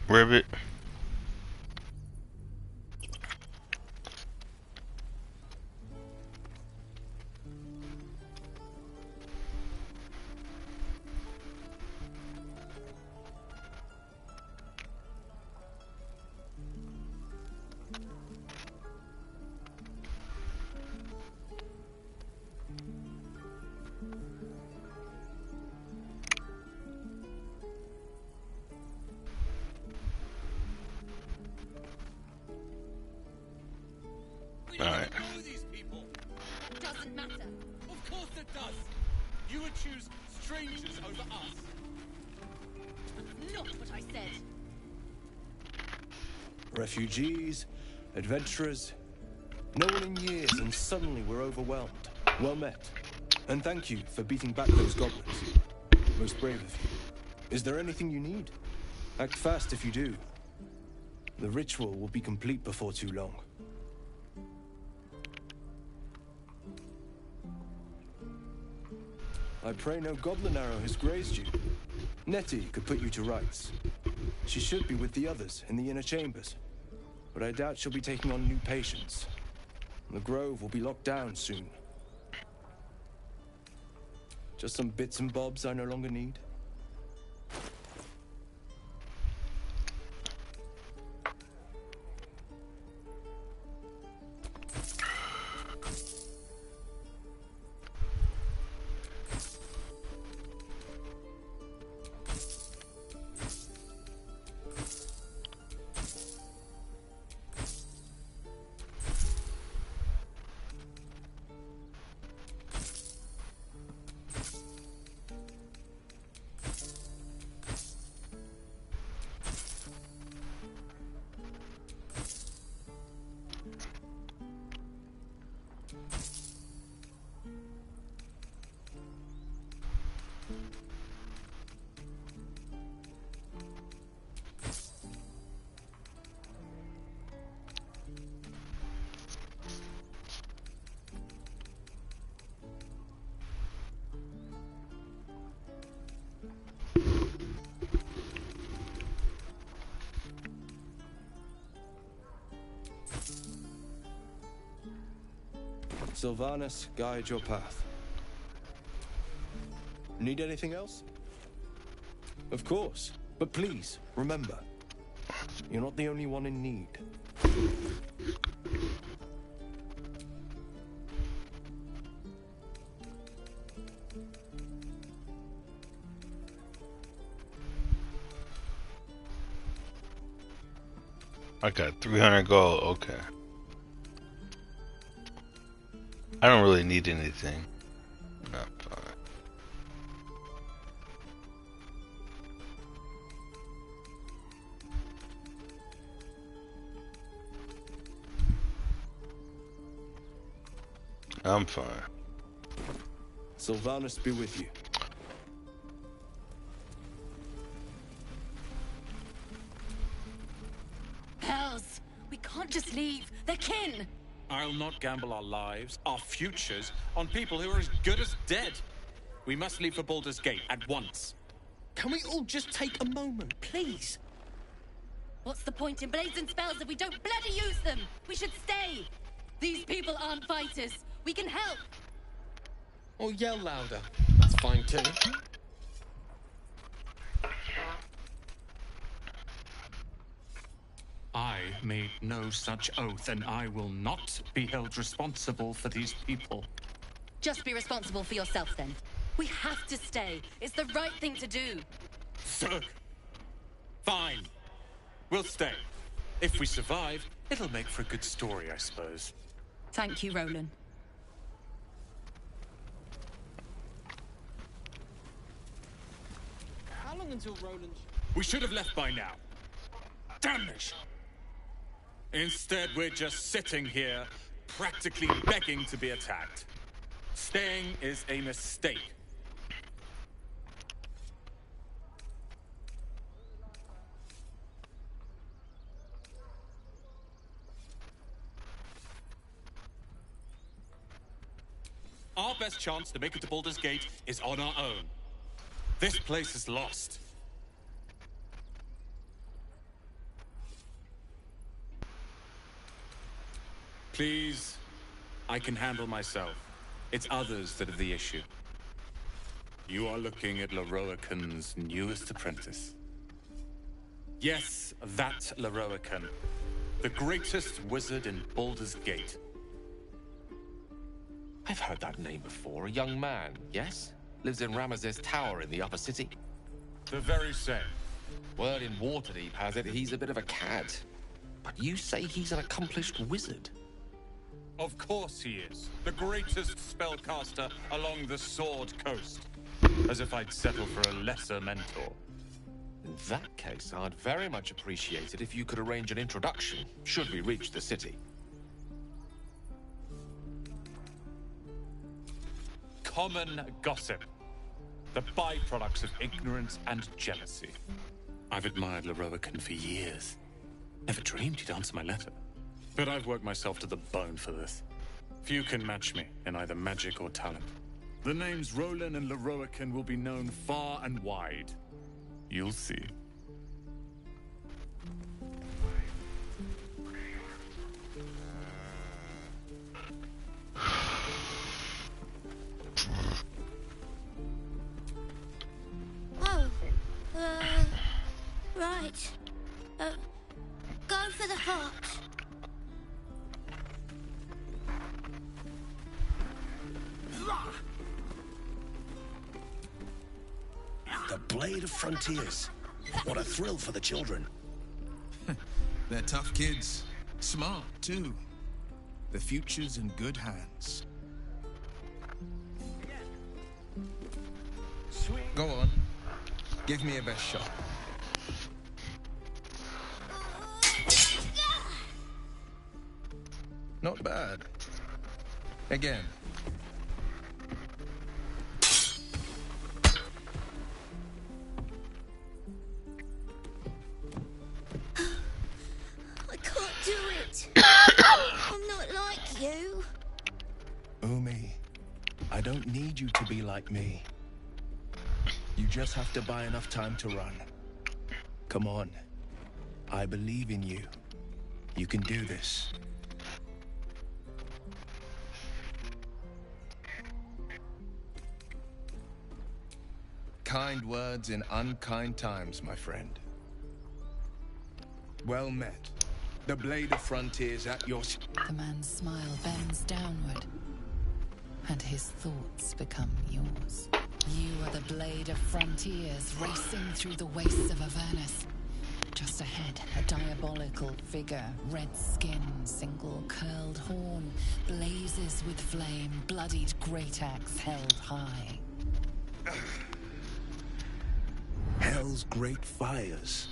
Rivet. Alright. Doesn't matter. Of course it does. You would choose strangers over us. Not what I said. Refugees, adventurers, no one in years, and suddenly we're overwhelmed. Well met. And thank you for beating back those goblins. Most brave of you. Is there anything you need? Act fast if you do. The ritual will be complete before too long. I pray no goblin arrow has grazed you. Nettie could put you to rights. She should be with the others in the inner chambers. But I doubt she'll be taking on new patients. The grove will be locked down soon. Just some bits and bobs I no longer need. Sylvanus, guide your path. Need anything else? Of course, but please, remember, you're not the only one in need. I got 300 gold. Okay. I don't really need anything. No, I'm fine. I'm fine. Sylvanus be with you. Hells! We can't just leave. They're kin! I'll not gamble our lives, our futures, on people who are as good as dead. We must leave for Baldur's Gate at once. Can we all just take a moment, please? What's the point in blazing spells if we don't bloody use them? We should stay! These people aren't fighters. We can help! Or yell louder. That's fine too. I made no such oath, and I will not be held responsible for these people. Just be responsible for yourself, then. We have to stay. It's the right thing to do. Zerg! Fine. We'll stay. If we survive, it'll make for a good story, I suppose. Thank you, Roland. How long until Roland's... We should have left by now. Damnation! Instead, we're just sitting here, practically begging to be attacked. Staying is a mistake. Our best chance to make it to Baldur's Gate is on our own. This place is lost. Please, I can handle myself. It's others that are the issue. You are looking at Leroican's newest apprentice. Yes, that Leroican. The greatest wizard in Baldur's Gate. I've heard that name before. A young man, yes? Lives in Ramesses Tower in the upper city. The very same. Word in Waterdeep has it he's a bit of a cad. But you say he's an accomplished wizard. Of course he is. The greatest spellcaster along the Sword Coast. As if I'd settle for a lesser mentor. In that case, I'd very much appreciate it if you could arrange an introduction, should we reach the city. Common gossip. The byproducts of ignorance and jealousy. I've admired Leroican for years. Never dreamed he'd answer my letter. But I've worked myself to the bone for this. Few can match me in either magic or talent. The names Roland and Leroican will be known far and wide. You'll see. Oh, right. Go for the heart. The Blade of Frontiers. What a thrill for the children. They're tough kids. Smart, too. The future's in good hands. Go on. Give me a best shot. Not bad. Again. I can't do it. I'm not like you. Umi, I don't need you to be like me. You just have to buy enough time to run. Come on. I believe in you. You can do this. Kind words in unkind times, my friend. Well met. The Blade of Frontiers at your... The man's smile bends downward, and his thoughts become yours. You are the Blade of Frontiers, racing through the wastes of Avernus. Just ahead, a diabolical figure, red skin, single curled horn, blazes with flame, bloodied great axe held high. Hell's great fires.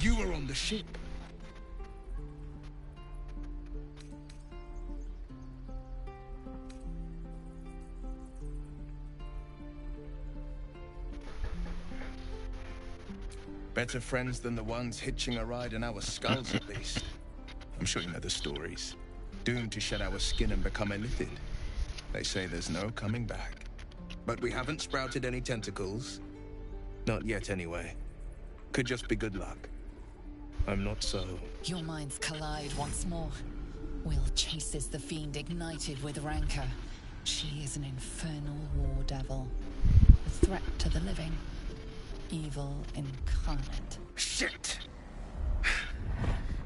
You were on the ship. Better friends than the ones hitching a ride in our skulls, at least. I'm sure you know the stories. Doomed to shed our skin and become illithid. They say there's no coming back. But we haven't sprouted any tentacles. Not yet, anyway. Could just be good luck. I'm not so... Your minds collide once more. Will chases the fiend ignited with rancor. She is an infernal war devil. A threat to the living. Evil incarnate. Shit!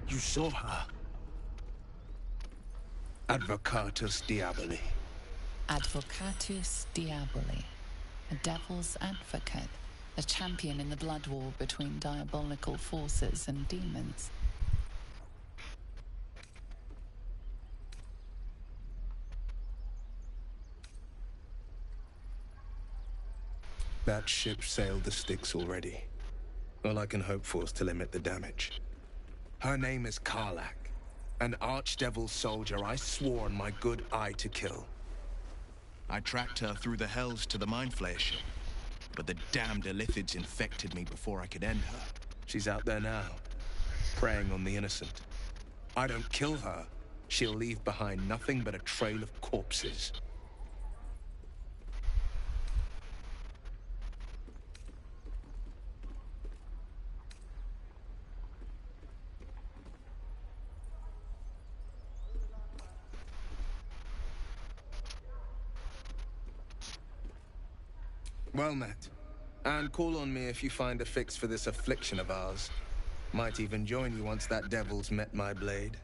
You saw her. Advocatus Diaboli. Advocatus Diaboli. A devil's advocate. A champion in the blood war between diabolical forces and demons. That ship sailed the Styx already. All I can hope for is to limit the damage. Her name is Karlak, an archdevil soldier I swore on my good eye to kill. I tracked her through the hells to the Mind Flayer ship. But the damned illithids infected me before I could end her. She's out there now, preying on the innocent. I don't kill her, she'll leave behind nothing but a trail of corpses. Well met. And call on me if you find a fix for this affliction of ours. Might even join you once that devil's met my blade.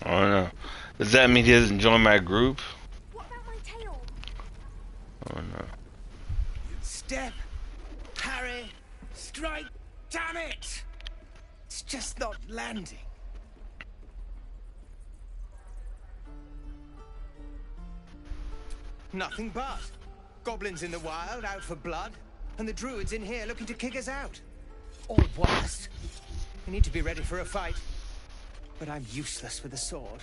I don't know. Does that mean he doesn't join my group? What about my tail? Oh no. Step, parry, strike. Damn it! It's just not landing. Nothing but. Goblins in the wild, out for blood, and the druids in here looking to kick us out. Or worse. We need to be ready for a fight. But I'm useless with a sword.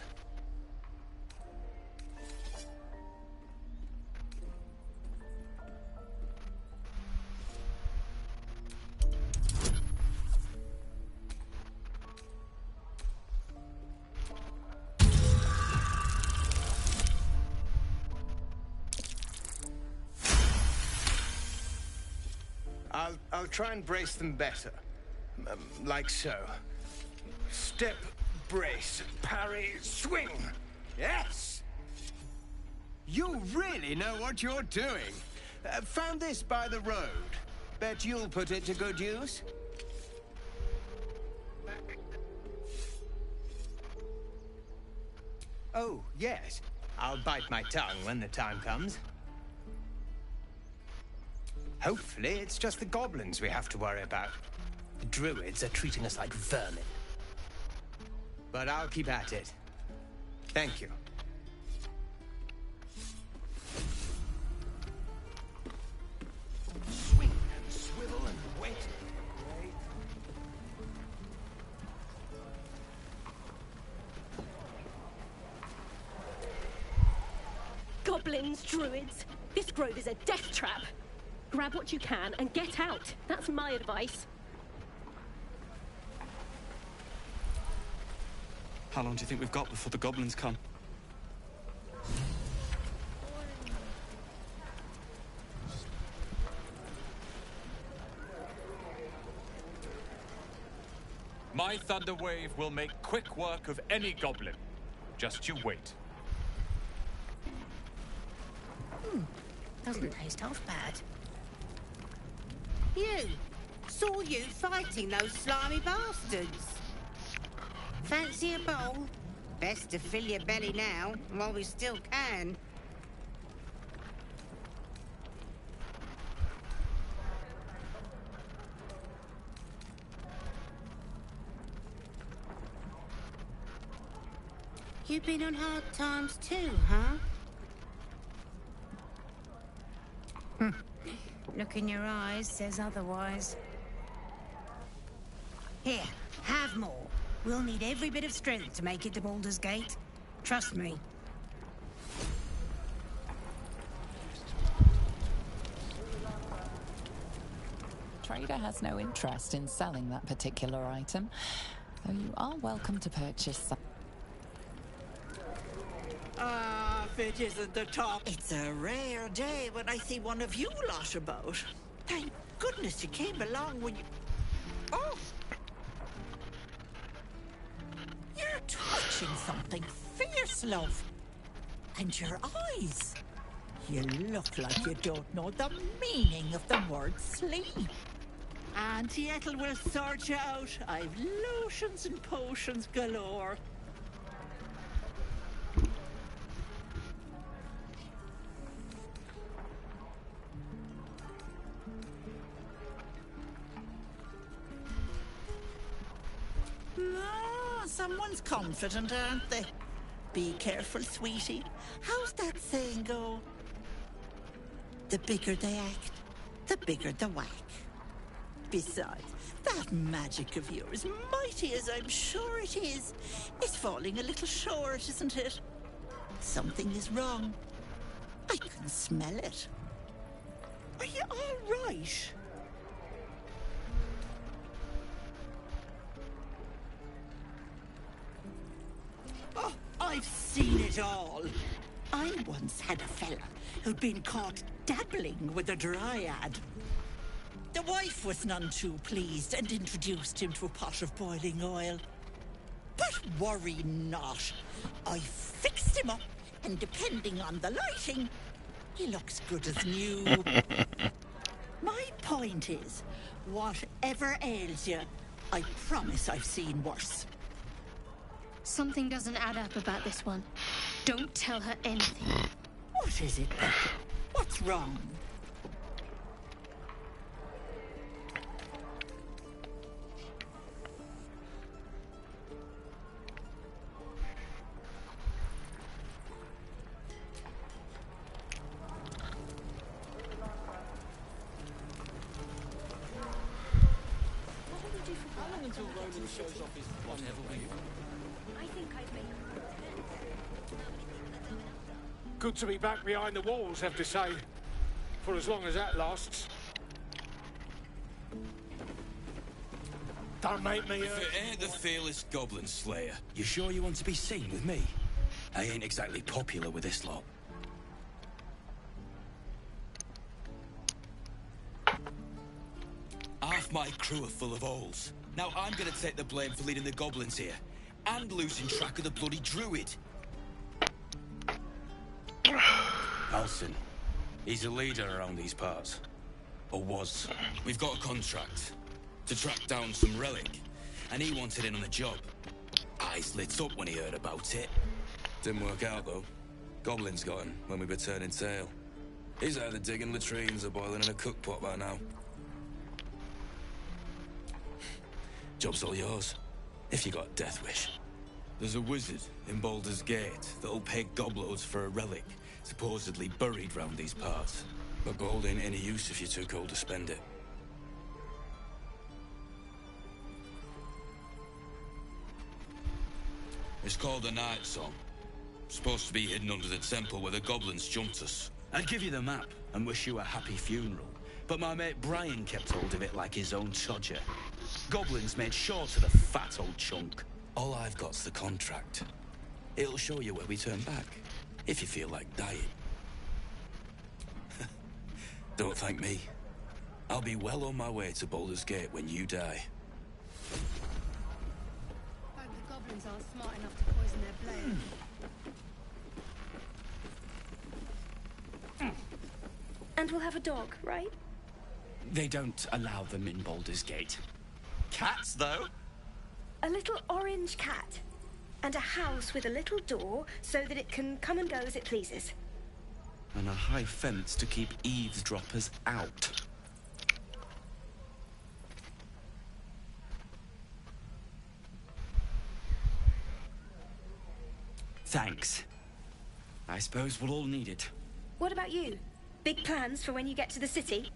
I'll try and brace them better. Like so. Step, brace, parry, swing. Yes! You really know what you're doing. Found this by the road. Bet you'll put it to good use. Oh, yes. I'll bite my tongue when the time comes. Hopefully, it's just the goblins we have to worry about. The druids are treating us like vermin. But I'll keep at it. Thank you. Swing and swivel and wait. Goblins, druids. This grove is a death trap. Grab what you can and get out. That's my advice. How long do you think we've got before the goblins come? My thunder wave will make quick work of any goblin. Just you wait. Doesn't taste half bad. You! Saw you fighting those slimy bastards. Fancy a bowl? Best to fill your belly now, while we still can. You've been on hard times too, huh? Look in your eyes says otherwise. Here, have more. We'll need every bit of strength to make it to Baldur's Gate. Trust me. Trader has no interest in selling that particular item, though you are welcome to purchase some. If it isn't the top. It's a rare day when I see one of you lot about. Thank goodness you came along when you... Oh! You're touching something fierce, love. And your eyes. You look like you don't know the meaning of the word sleep. Auntie Ethel will sort you out. I've lotions and potions galore. Someone's confident, aren't they? Be careful, sweetie. How's that saying go? The bigger they act, the bigger the whack. Besides, that magic of yours, mighty as I'm sure it is falling a little short, isn't it? Something is wrong. I can smell it. Are you all right? Oh, I've seen it all. I once had a fella who'd been caught dabbling with a dryad. The wife was none too pleased and introduced him to a pot of boiling oil. But worry not. I fixed him up, and depending on the lighting, he looks good as new. My point is, whatever ails you, I promise I've seen worse. Something doesn't add up about this one. Don't tell her anything. What is it, Becky? What's wrong? Good to be back behind the walls, have to say. For as long as that lasts. Don't make me... If it ain't the fearless Goblin Slayer, you sure you want to be seen with me? I ain't exactly popular with this lot. Half my crew are full of holes. Now I'm gonna take the blame for leading the goblins here. And losing track of the bloody druid. Alson. He's a leader around these parts. Or was. We've got a contract to track down some relic. And he wanted in on the job. Eyes lit up when he heard about it. Didn't work out, though. Goblins got him when we were turning tail. He's either digging latrines or boiling in a cookpot by now. Job's all yours, if you got a death wish. There's a wizard in Baldur's Gate that'll pay gobloads for a relic, supposedly buried round these parts. But gold ain't any use if you're too cold to spend it. It's called a Night Song. Supposed to be hidden under the temple where the goblins jumped us. I'd give you the map and wish you a happy funeral, but my mate Brian kept hold of it like his own Todger. Goblins made sure to the fat old chunk. All I've got's the contract. It'll show you where we turn back, if you feel like dying. Don't thank me. I'll be well on my way to Baldur's Gate when you die. Hope the goblins aren't smart enough to poison their blade. And we'll have a dog, right? They don't allow them in Baldur's Gate. Cats, though? A little orange cat. And a house with a little door so that it can come and go as it pleases. And a high fence to keep eavesdroppers out. Thanks. I suppose we'll all need it. What about you? Big plans for when you get to the city?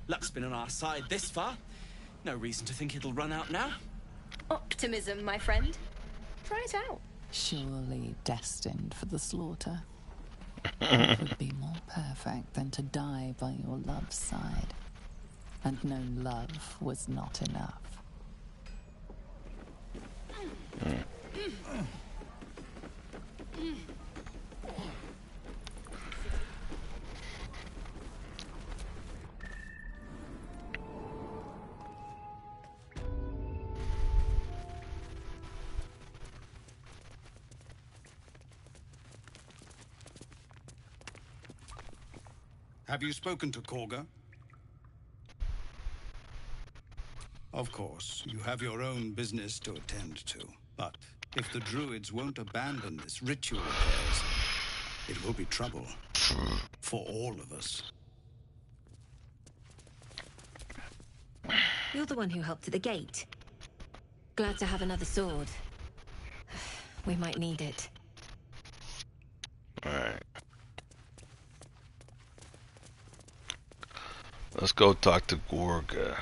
Luck's been on our side this far. No reason to think it'll run out now. Optimism, my friend. Try it out. Surely destined for the slaughter. What would be more perfect than to die by your love's side? And no love was not enough. Have you spoken to Korga? Of course, you have your own business to attend to. But if the druids won't abandon this ritual of theirs, it will be trouble for all of us. You're the one who helped at the gate. Glad to have another sword. We might need it. Alright. Let's go talk to Gorga.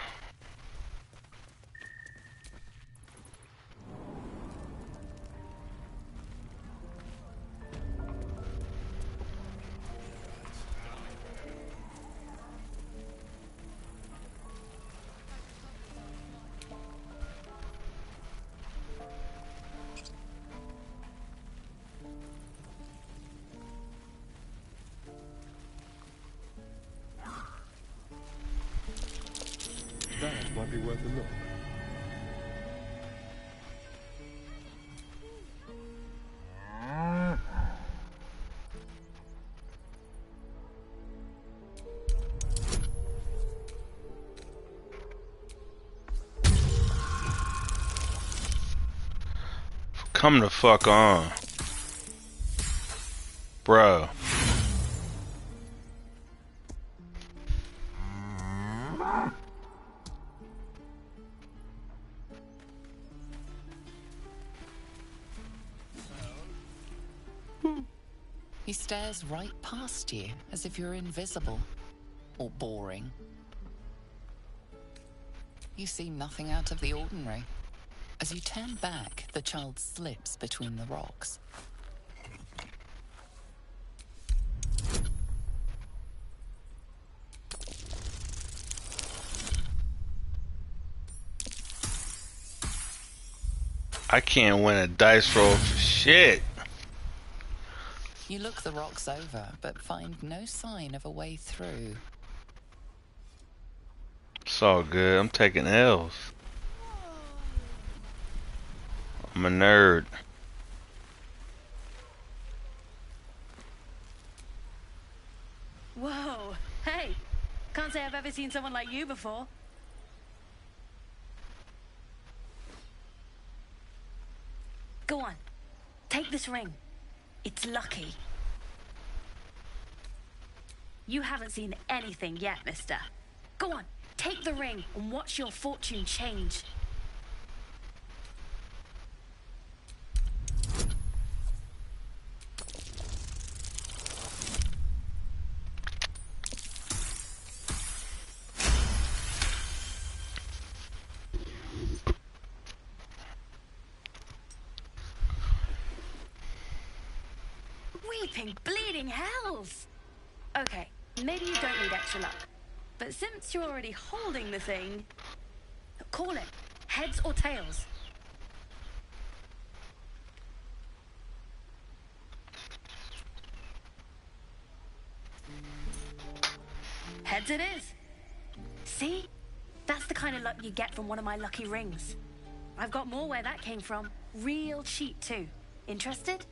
be worth a look. Come the fuck on. Bro. He stares right past you, as if you're invisible. Or boring. You see nothing out of the ordinary. As you turn back, the child slips between the rocks. I can't win a dice roll for shit. You look the rocks over, but find no sign of a way through. It's all good. I'm taking L's. I'm a nerd. Whoa. Hey. Can't say I've ever seen someone like you before. Go on. Take this ring. It's lucky. You haven't seen anything yet, mister. Go on, take the ring and watch your fortune change. Weeping, bleeding hells! Okay, maybe you don't need extra luck. But since you're already holding the thing, call it. Heads or tails? Heads it is. See? That's the kind of luck you get from one of my lucky rings. I've got more where that came from. Real cheap too. Interested?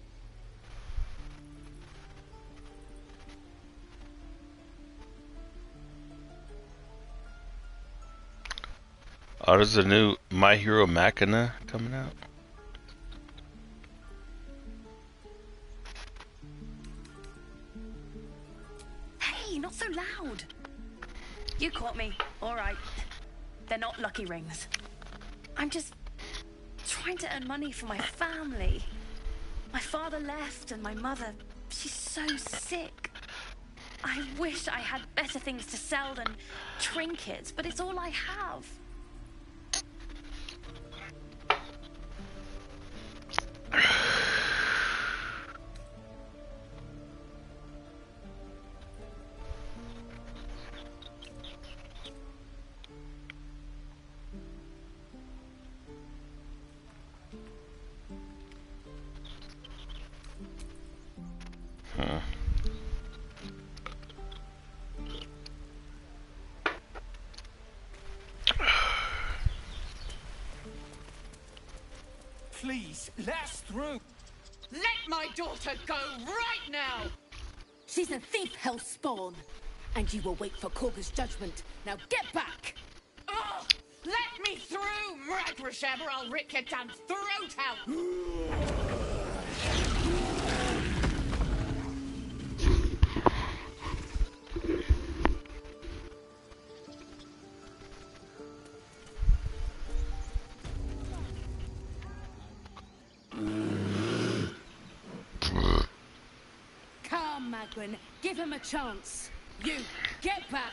Oh, there's a new My Hero Machina coming out. Hey, not so loud. You caught me. All right. They're not lucky rings. I'm just trying to earn money for my family. My father left and my mother, she's so sick. I wish I had better things to sell than trinkets, but it's all I have. Please, let us through. Let my daughter go right now! She's a thief, hellspawn. And you will wait for Korga's judgment. Now get back! Oh, let me through, Mragrashem, or I'll rip your damn throat out! Come, Magwin, give him a chance. You, get back!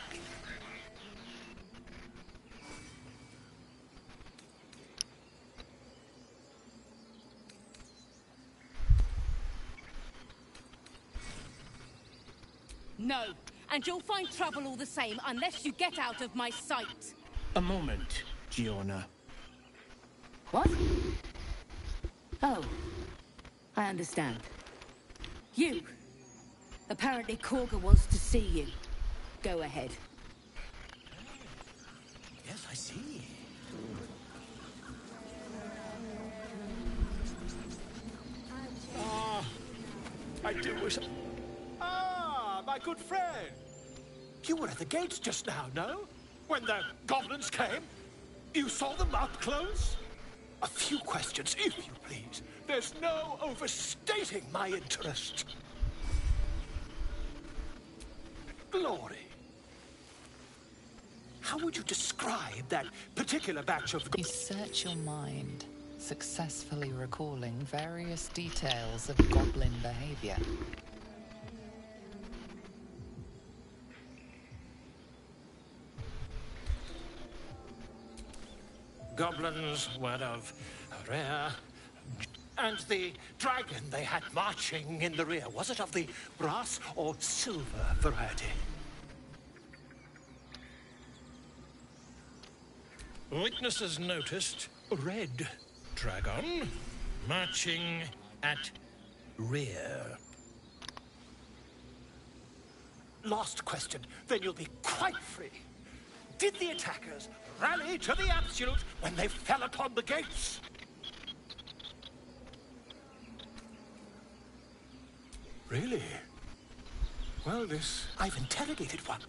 No, and you'll find trouble all the same unless you get out of my sight. A moment, Giona. What? Oh, I understand. You. Apparently Korga wants to see you. Go ahead. Yes, I see. I do wish... Ah, my good friend. You were at the gates just now, no? When the goblins came? You saw them up close? A few questions, if you please. There's no overstating my interest. Glory. How would you describe that particular batch of... You search your mind, successfully recalling various details of goblin behavior. Goblins were of rare... And the dragon they had marching in the rear, was it of the brass or silver variety? Witnesses noticed a red dragon marching at rear. Last question, then you'll be quite free. Did the attackers rally to the absolute when they fell upon the gates? Really? Well, I've interrogated one.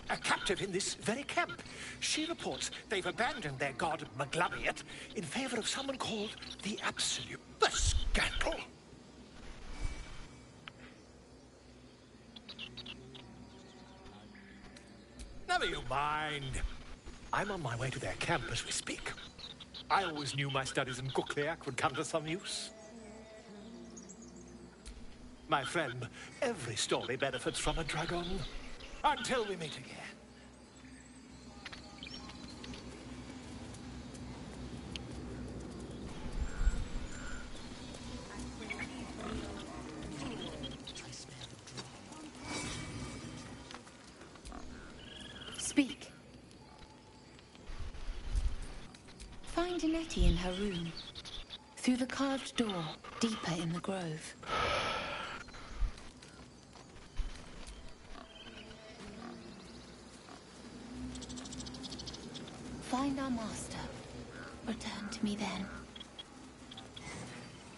A captive in this very camp. She reports they've abandoned their god Maglabiat in favor of someone called the Absolute. The scandal! Never you mind. I'm on my way to their camp as we speak. I always knew my studies in Gukliak would come to some use. My friend, every story benefits from a dragon. Until we meet again. Speak. Find Nettie in her room. Through the carved door, deeper in the grove. Find our master. Return to me then.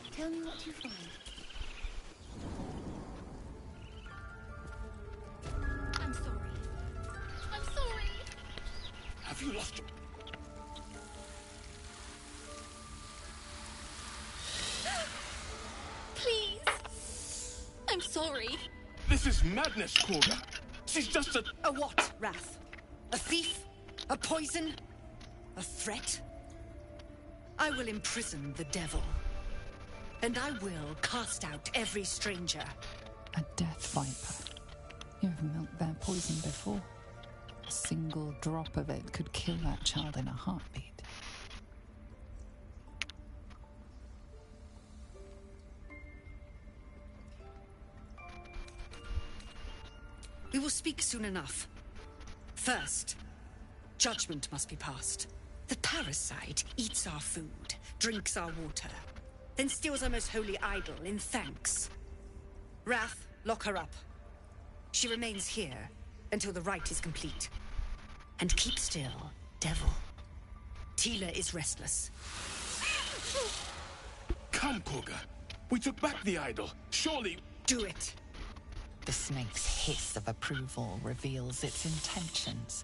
Tell me what you find. I'm sorry. I'm sorry. Have you lost him? Please. I'm sorry. This is madness, Korga. She's just a... A what, Wrath? A thief? A poison? A threat? I will imprison the devil. And I will cast out every stranger. A death viper. You have milked their poison before. A single drop of it could kill that child in a heartbeat. We will speak soon enough. First, judgment must be passed. The parasite eats our food, drinks our water, then steals our most holy idol in thanks. Wrath, lock her up. She remains here until the rite is complete. And keep still, devil. Tila is restless. Come, Korga. We took back the idol. Surely... Do it. The snake's hiss of approval reveals its intentions.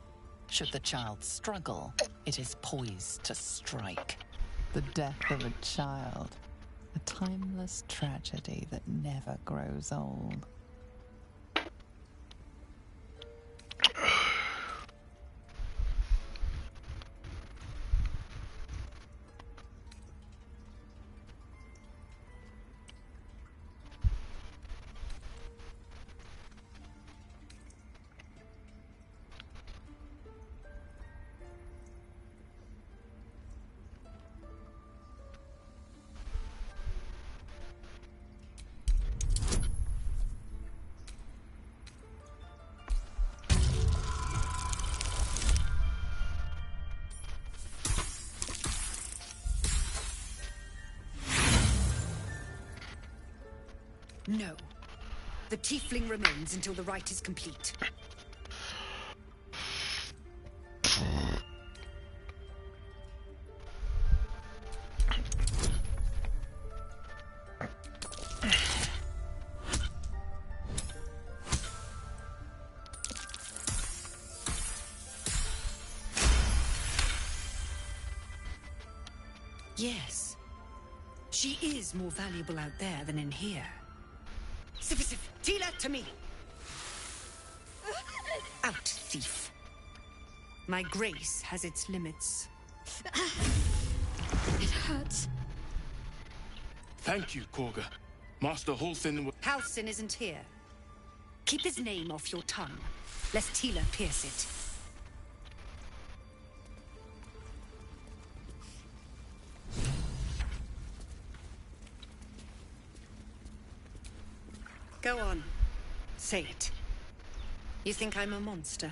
Should the child struggle, it is poised to strike. The death of a child. A timeless tragedy that never grows old. No. The tiefling remains until the rite is complete. Yes. She is more valuable out there than in here. Sif, Tila, to me! Out, thief. My grace has its limits. It hurts. Thank you, Korga. Master Halsin... Halsin isn't here. Keep his name off your tongue, lest Tila pierce it. Go on. Say it. You think I'm a monster?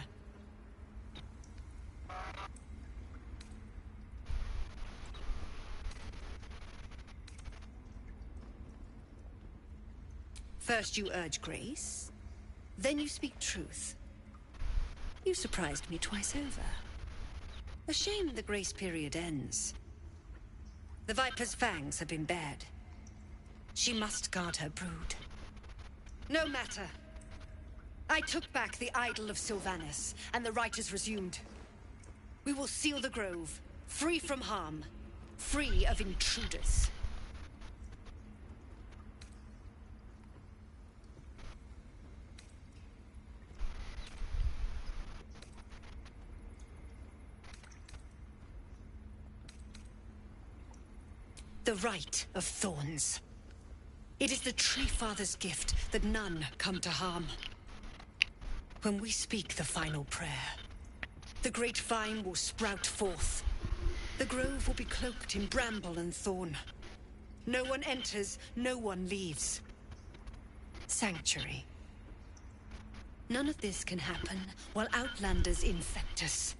First you urge grace, then you speak truth. You surprised me twice over. A shame the grace period ends. The Viper's fangs have been bared. She must guard her brood. No matter. I took back the idol of Sylvanas, and the rite is resumed. We will seal the grove, free from harm, free of intruders. The Rite of Thorns. It is the Tree Father's gift that none come to harm. When we speak the final prayer, the great vine will sprout forth. The grove will be cloaked in bramble and thorn. No one enters, no one leaves. Sanctuary. None of this can happen while Outlanders infect us.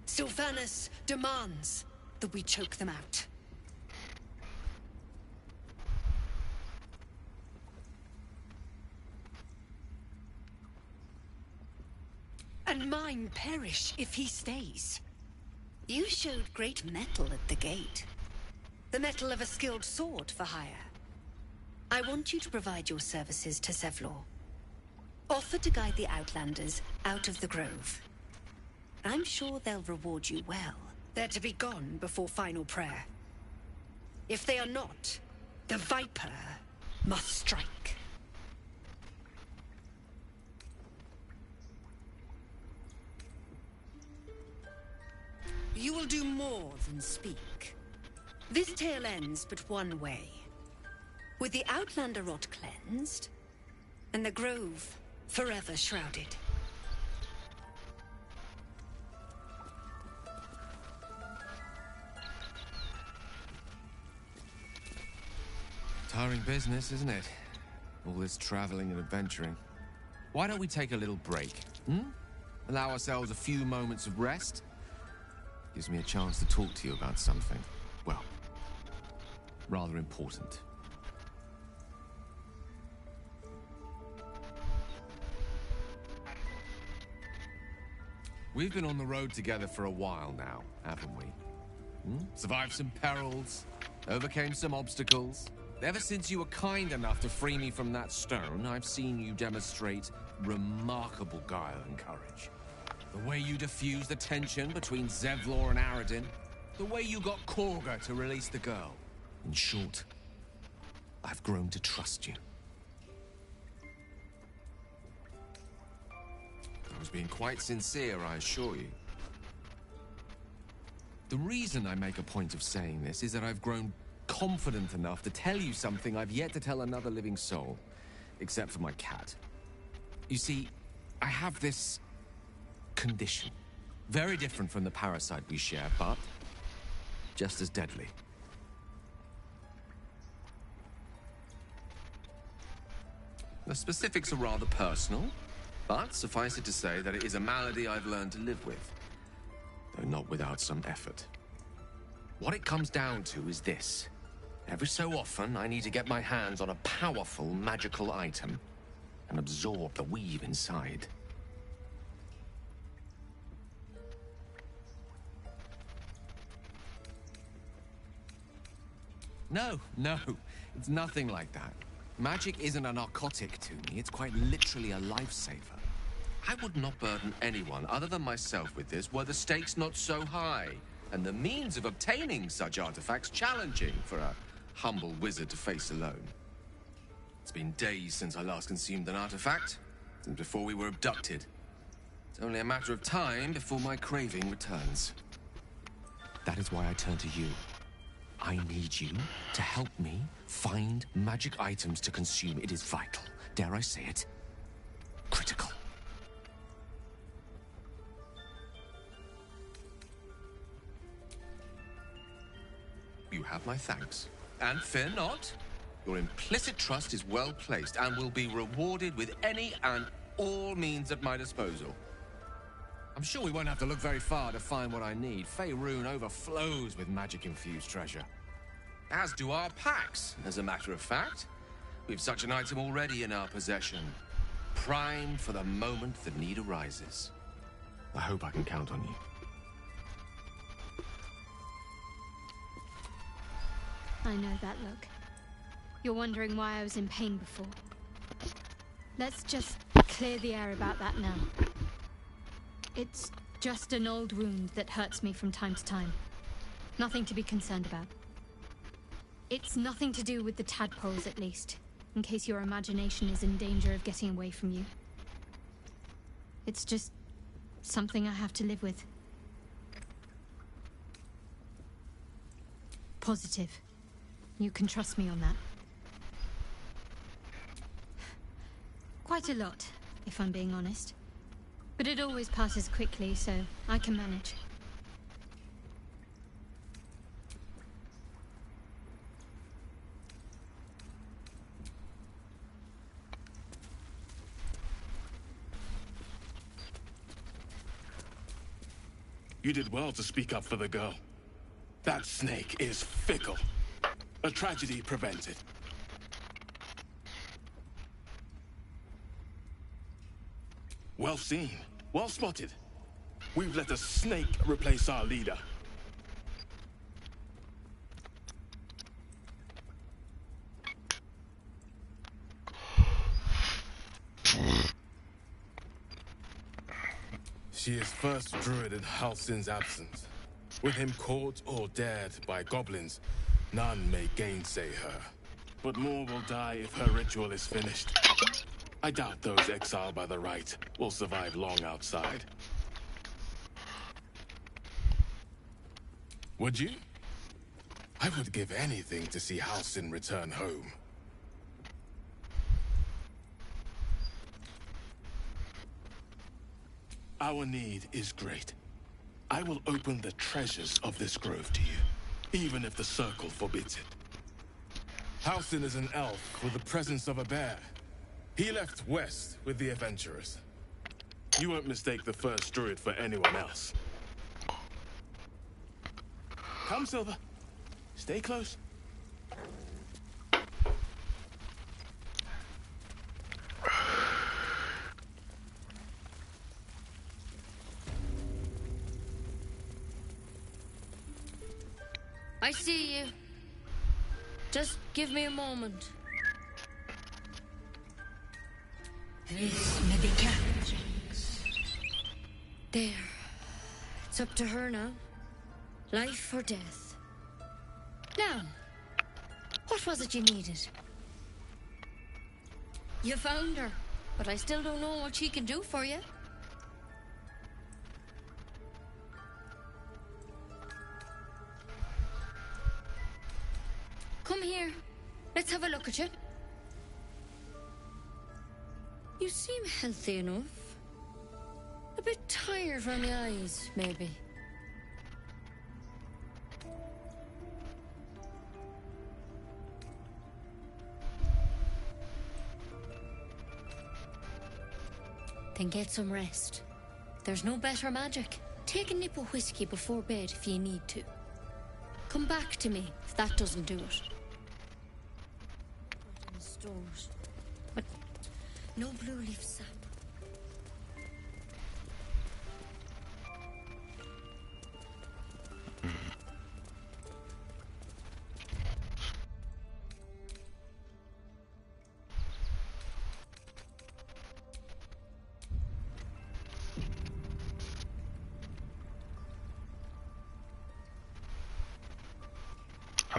Sylvanas demands that we choke them out. And mine perish if he stays. You showed great mettle at the gate. The mettle of a skilled sword for hire. I want you to provide your services to Zevlor. Offer to guide the Outlanders out of the grove. I'm sure they'll reward you well. They're to be gone before final prayer. If they are not, the Viper must strike. You will do more than speak. This tale ends but one way. With the Outlander rot cleansed, and the grove forever shrouded. Tiring business, isn't it? All this traveling and adventuring. Why don't we take a little break, Allow ourselves a few moments of rest? Gives me a chance to talk to you about something, well, rather important. We've been on the road together for a while now, haven't we? Survived some perils, overcame some obstacles. Ever since you were kind enough to free me from that stone, I've seen you demonstrate remarkable guile and courage. The way you diffused the tension between Zevlor and Aradin. The way you got Korga to release the girl. In short, I've grown to trust you. I was being quite sincere, I assure you. The reason I make a point of saying this is that I've grown confident enough to tell you something I've yet to tell another living soul, except for my cat. You see, I have this condition. Very different from the parasite we share, but just as deadly. The specifics are rather personal, but suffice it to say that it is a malady I've learned to live with, though not without some effort. What it comes down to is this. Every so often, I need to get my hands on a powerful magical item and absorb the weave inside. No, it's nothing like that. Magic isn't a narcotic to me, it's quite literally a lifesaver. I would not burden anyone other than myself with this were the stakes not so high. and the means of obtaining such artifacts challenging for a humble wizard to face alone. It's been days since I last consumed an artifact, since before we were abducted. It's only a matter of time before my craving returns. That is why I turn to you. I need you to help me find magic items to consume. It is vital. Dare I say it? Critical. You have my thanks. And fear not. Your implicit trust is well placed and will be rewarded with any and all means at my disposal. I'm sure we won't have to look very far to find what I need. Faerun overflows with magic-infused treasure. As do our packs, as a matter of fact. We've such an item already in our possession. Primed for the moment the need arises. I hope I can count on you. I know that look. You're wondering why I was in pain before. Let's just clear the air about that now. It's just an old wound that hurts me from time to time. Nothing to be concerned about. It's nothing to do with the tadpoles, at least, in case your imagination is in danger of getting away from you. It's just something I have to live with. Positive. You can trust me on that. Quite a lot, if I'm being honest. But it always passes quickly, so I can manage. You did well to speak up for the girl. That snake is fickle. A tragedy prevented. Well seen. Well spotted. We've let a snake replace our leader. She is first druid in Halsin's absence. With him caught or dared by goblins, none may gainsay her. But more will die if her ritual is finished. I doubt those exiled by the right will survive long outside. Would you? I would give anything to see Halsin return home. Our need is great. I will open the treasures of this grove to you, even if the circle forbids it. Halsin is an elf with the presence of a bear. He left west with the adventurers. You won't mistake the first druid for anyone else. Come, Silver. Stay close. I see you. Just give me a moment. There. It's up to her now. Life or death. Now, what was it you needed? You found her, but I still don't know what she can do for you. Come here. Let's have a look at you. You seem healthy enough. A bit tired around the eyes, maybe. Then get some rest. There's no better magic. Take a nip of whiskey before bed if you need to. Come back to me if that doesn't do it. In the stores. But no blue leaf sap.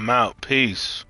I'm out. Peace.